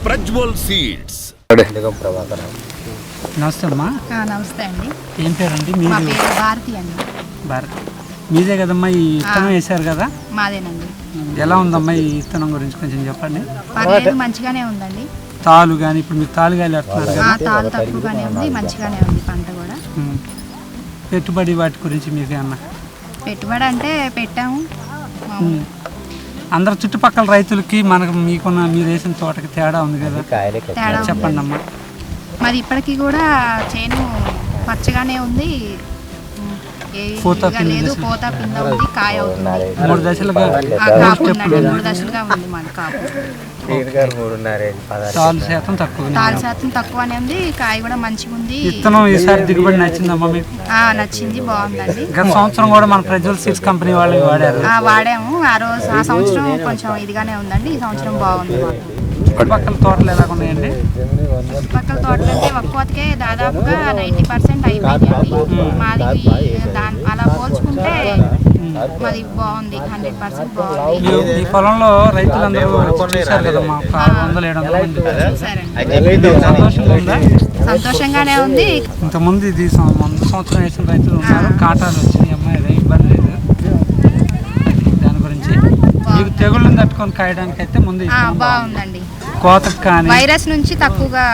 Prajwal seeds. నమస్తే అమ్మా. నమస్తే అండి. ఏం పేరండి? మా పేరు భారతి అండి. భారతి, మీదే కదమ్మా ఈ విత్తనం వేశారు కదా? మాదేనండి. ఎలా ఉందమ్మా ఈ విత్తనం గురించి కొంచెం చెప్పండి. పర్లేదు, మంచిగానే ఉందండి. తాలు కానీ ఇప్పుడు మీరు తాలుగాయలు వేస్తున్నారు కదా? తాలు తక్కువగానే ఉంది, మంచిగానే ఉంది పంట కూడా. పెట్టుబడి వాటి గురించి మీకు ఏమన్నా? పెట్టుబడి అంటే పెట్టాము. అందరు చుట్టుపక్కల రైతులకి మనకు మీకున్న మీరు వేసిన తోటకి తేడా ఉంది కదా? తేడా చెప్పండి అమ్మా. మరి ఇప్పటికీ కూడా చేను పచ్చగానే ఉంది, లేదు పూత పింద ఉంది, కాయ అవుతుంది. 3 దశలుగా కాపు ఉందండి, 3 దశలుగా ఉంది మన కాపు. తాలు శాతం తక్కువ, తాలు శాతం తక్కువనే ఉంది, కాయ కూడా మంచిగా ఉంది. విత్తనం ఈసారి దిగుబడి నచ్చిందమ్మా మీకు? నచ్చింది, బాగుందండి. గత సంవత్సరం కూడా మన ప్రజ్వల్ సీడ్స్ కంపెనీ వాళ్ళు వాడారు. వాడాము ఆ సంవత్సరం కొంచెం ఇదిగానే ఉందండి, ఈ సంవత్సరం బాగుంది. చుట్టుపక్కల తోటలు ఎలా ఉన్నాయండి? చుట్టుపక్కల తోటలు అంటే ఒక్కోతికే దాదాపుగా 90% అయిపోయిందండి. మాది అలా పోల్చుకుంటే మాది బాగుంది, 100% బాగుంది. ఈ పొలంలో రైతులందరూ చూశారు కదమ్మా, 600-700 మంది చూసారండి. సంతోషంగా ఉందా? సంతోషంగానే ఉంది. ఇంతకుముందు ఇది ముందు సంవత్సరం వేసిన రైతులు ఉన్నారు, కాటాలు వచ్చినాయి అమ్మా, ఏదో ఇబ్బంది లేదు. దాని గురించి మీకు తెగుళ్ళని తట్టుకొని కాయడానికి అయితే ముందు బాగుందండి. కోతకు కానీ వైరస్ నుంచి తక్కువగా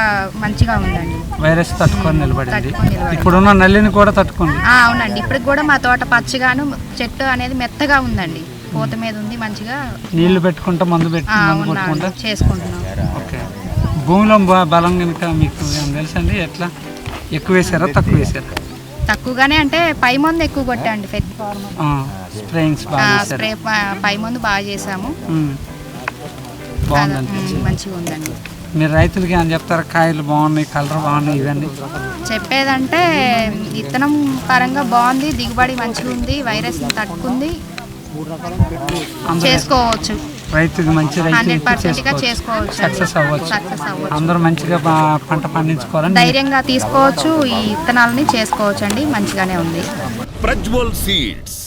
మంచిగా ఉందండి. వైరస్ తట్టుకొని నిలబడింది. ఇప్పుడున్న నల్లిని కూడా తట్టుకుంది. అవునండి, ఇప్పటికి కూడా మా తోట పచ్చగాను, చెట్టు అనేది మెత్తగా ఉందండి, పూత మీద ఉంది మంచిగా. నీళ్లు పెట్టుకుంటా మందు పెట్టుకుంటా చేసుకుంటున్నాం. ఓకే. భూమిలో బలం కనుక మీకు తెలుసండి, ఎట్లా ఎక్కువ వేసారా తక్కువ వేసారా? తక్కువగానే అంటే పై మందు ఎక్కువ కొట్టండి, స్ప్రేయింగ్స్ స్ప్రే పై మందు బాగా చేసాము, మంచిగా ఉందండి. మీరు రైతులకి ఏమైనా చెప్తారా? కాయలు బాగున్నాయి, కలర్ బాగున్నాయి, ఇవన్నీ చెప్పేదంటే విత్తనం పరంగా బాగుంది, దిగుబడి మంచిగా ఉంది, వైరస్ తట్టుకుంది, చేసుకోవచ్చు. రైతుకి మంచి రైతు 100% చేసుకోవచ్చు, సక్సెస్ అవ్వచ్చు. అందరూ మంచిగా పంట పండించుకోవాలని ధైర్యంగా తీసుకోవచ్చు. ఈ విత్తనాలని చేసుకోవచ్చు అండి, మంచిగానే ఉంది. ప్రజ్వల్ సీడ్స్.